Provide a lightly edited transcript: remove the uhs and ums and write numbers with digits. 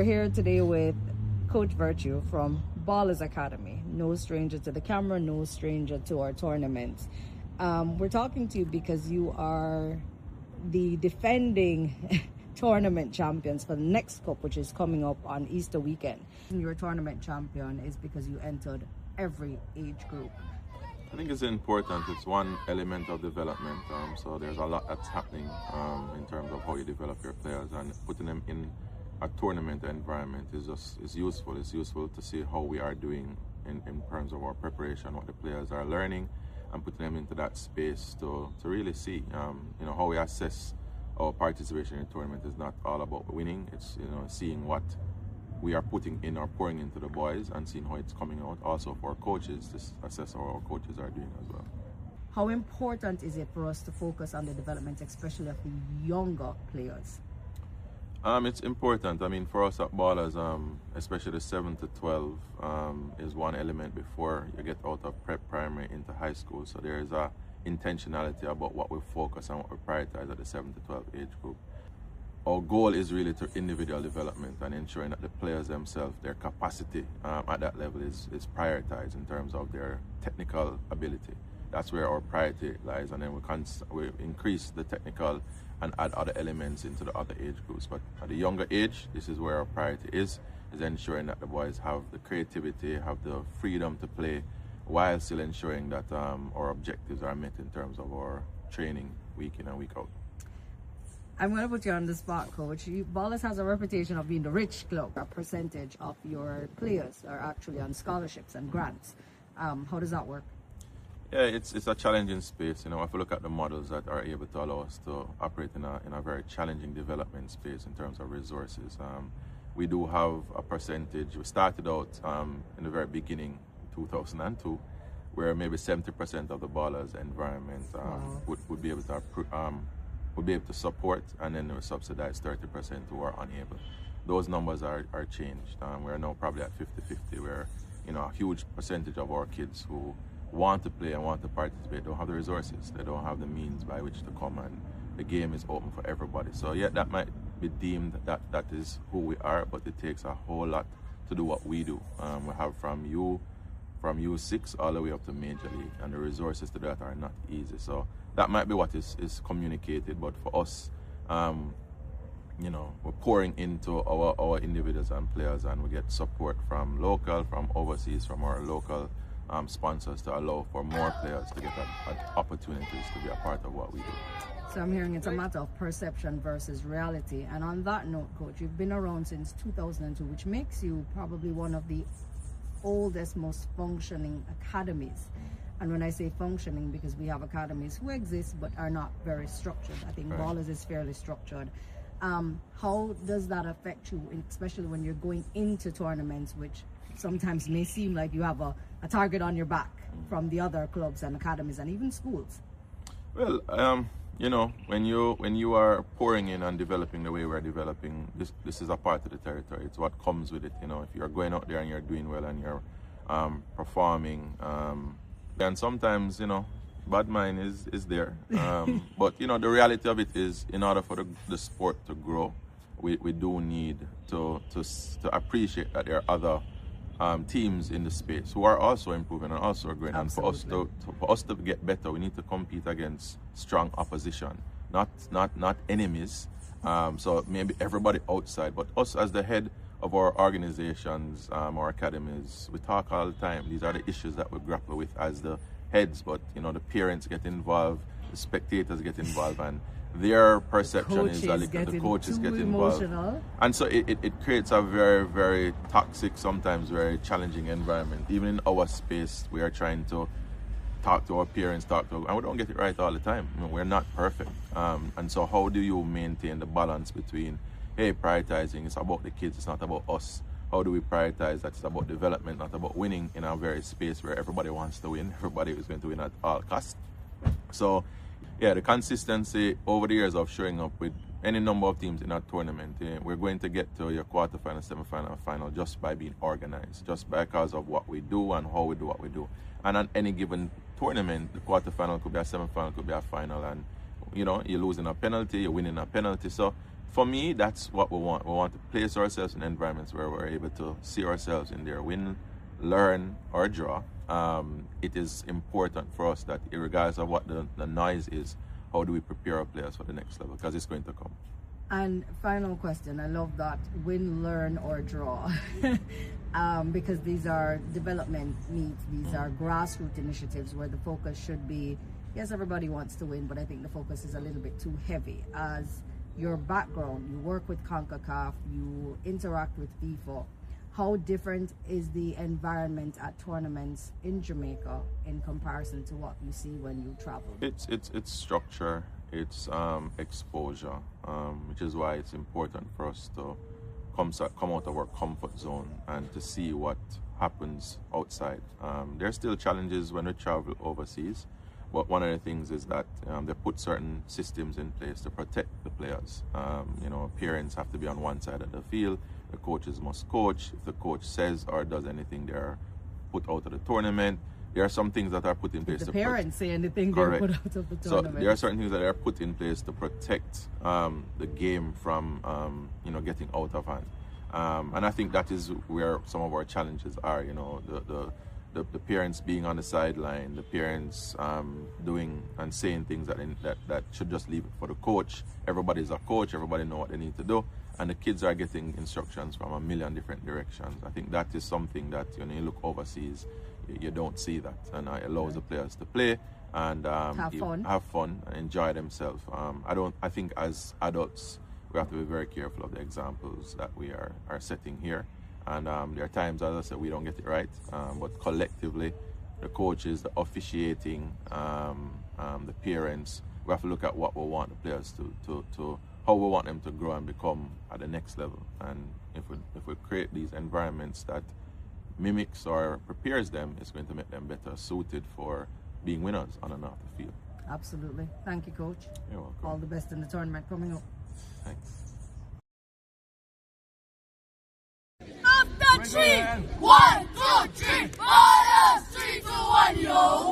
We're here today with Coach Virtue from Ballaz Academy. No stranger to the camera, no stranger to our tournaments. We're talking to you because you are the defending tournament champions for the next cup, which is coming up on Easter weekend. Your tournament champion is because you entered every age group. I think it's important. It's one element of development. So there's a lot that's happening in terms of how you develop your players, and putting them in a tournament environment is useful. It's useful to see how we are doing in terms of our preparation, what the players are learning, and putting them into that space to really see how we assess our participation in the tournament. Is not all about winning. It's seeing what we are putting in or pouring into the boys and seeing how it's coming out. Also for coaches to assess how our coaches are doing as well. How important is it for us to focus on the development, especially of the younger players? It's important. I mean, for us at Ballaz, especially the 7 to 12 is one element before you get out of prep primary into high school. So there is a intentionality about what we focus on, what we prioritize at the 7 to 12 age group. Our goal is really to individual development and ensuring that the players themselves, their capacity at that level is prioritized in terms of their technical ability. That's where our priority lies, and then we increase the technical and add other elements into the other age groups. But at the younger age, this is where our priority is ensuring that the boys have the creativity, have the freedom to play, while still ensuring that our objectives are met in terms of our training week in and week out. I'm going to put you on the spot, Coach. Ballaz has a reputation of being the rich club. A percentage of your players are actually on scholarships and grants. How does that work? Yeah, it's a challenging space. If you look at the models that are able to allow us to operate in a very challenging development space in terms of resources, we do have a percentage. We started out in the very beginning, 2002, where maybe 70% of the Ballaz environment would be able to support, and then we subsidize 30% who are unable. Those numbers are changed. We're now probably at 50-50, where a huge percentage of our kids who want to play and want to participate don't have the resources. They don't have the means by which to come, and the game is open for everybody. So yeah, that might be deemed that is who we are, but it takes a whole lot to do what we do. We have from U6 all the way up to Major League, and the resources to that are not easy. So that might be what is communicated, but for us, we're pouring into our individuals and players, and we get support from local, from overseas, from our local sponsors to allow for more players to get opportunities to be a part of what we do. So I'm hearing it's a matter of perception versus reality. And on that note, Coach, you've been around since 2002, which makes you probably one of the oldest, most functioning academies. And when I say functioning, because we have academies who exist but are not very structured. I think Ballaz is fairly structured. How does that affect you, especially when you're going into tournaments, which sometimes may seem like you have a target on your back from the other clubs and academies and even schools? Well, when you are pouring in and developing the way we're developing, this is a part of the territory. It's what comes with it. If you're going out there and you're doing well and you're performing, and sometimes bad mind is there. But the reality of it is, in order for the sport to grow, we do need to appreciate that there are other teams in the space who are also improving and also growing. Absolutely. And for us to get better, we need to compete against strong opposition, not enemies. So maybe everybody outside, but us as the head of our organizations, our academies, we talk all the time. These are the issues that we grapple with as the heads, but the parents get involved, the spectators get involved, and their perception is that the coaches get involved. And so it creates a very, very toxic, sometimes very challenging environment. Even in our space, we are trying to talk to our parents, and we don't get it right all the time. We're not perfect. And so how do you maintain the balance between, prioritizing, it's about the kids, it's not about us. How do we prioritize that it's about development, not about winning, in a very space where everybody wants to win, everybody is going to win at all costs. So yeah, the consistency over the years of showing up with any number of teams in a tournament, we're going to get to your quarterfinal, semifinal, final just by being organized, just because of what we do and how we do what we do. And on any given tournament, the quarterfinal could be a semifinal, could be a final, and you're losing a penalty, you're winning a penalty. So For me, that's what we want. We want to place ourselves in environments where we're able to see ourselves in there, win, learn, or draw. It is important for us that, regardless of what the noise is, how do we prepare our players for the next level? Because it's going to come. And final question, I love that, win, learn, or draw. Because these are development needs, these are grassroots initiatives where the focus should be, yes, everybody wants to win, but I think the focus is a little bit too heavy. As your background, you work with CONCACAF, you interact with FIFA. How different is the environment at tournaments in Jamaica in comparison to what you see when you travel? It's structure, it's exposure, which is why it's important for us to come out of our comfort zone and to see what happens outside. There's still challenges when we travel overseas, but one of the things is that they put certain systems in place to protect the players. Parents have to be on one side of the field. The coaches must coach. If the coach says or does anything, they're put out of the tournament. There are some things that are put in place. If the parents say anything, they're put out of the tournament. So there are certain things that are put in place to protect the game from getting out of hand. And I think that is where some of our challenges are. The parents being on the sideline, the parents doing and saying things that should just leave it for the coach. Everybody's a coach. Everybody know what they need to do. And the kids are getting instructions from a million different directions. I think that is something that, you look overseas, you don't see that. And it allows the players to play and have fun and enjoy themselves. I think as adults, we have to be very careful of the examples that we are setting here. And there are times, as I said, we don't get it right. But collectively, the coaches, the officiating, the parents, we have to look at what we want the players to how we want them to grow and become at the next level. And if we create these environments that mimics or prepares them, it's going to make them better suited for being winners on and off the field. Absolutely. Thank you, Coach. You're welcome. All the best in the tournament coming up. Thanks. After 3, 1, 2, 3, Ballaz 3, 2, 1, yo!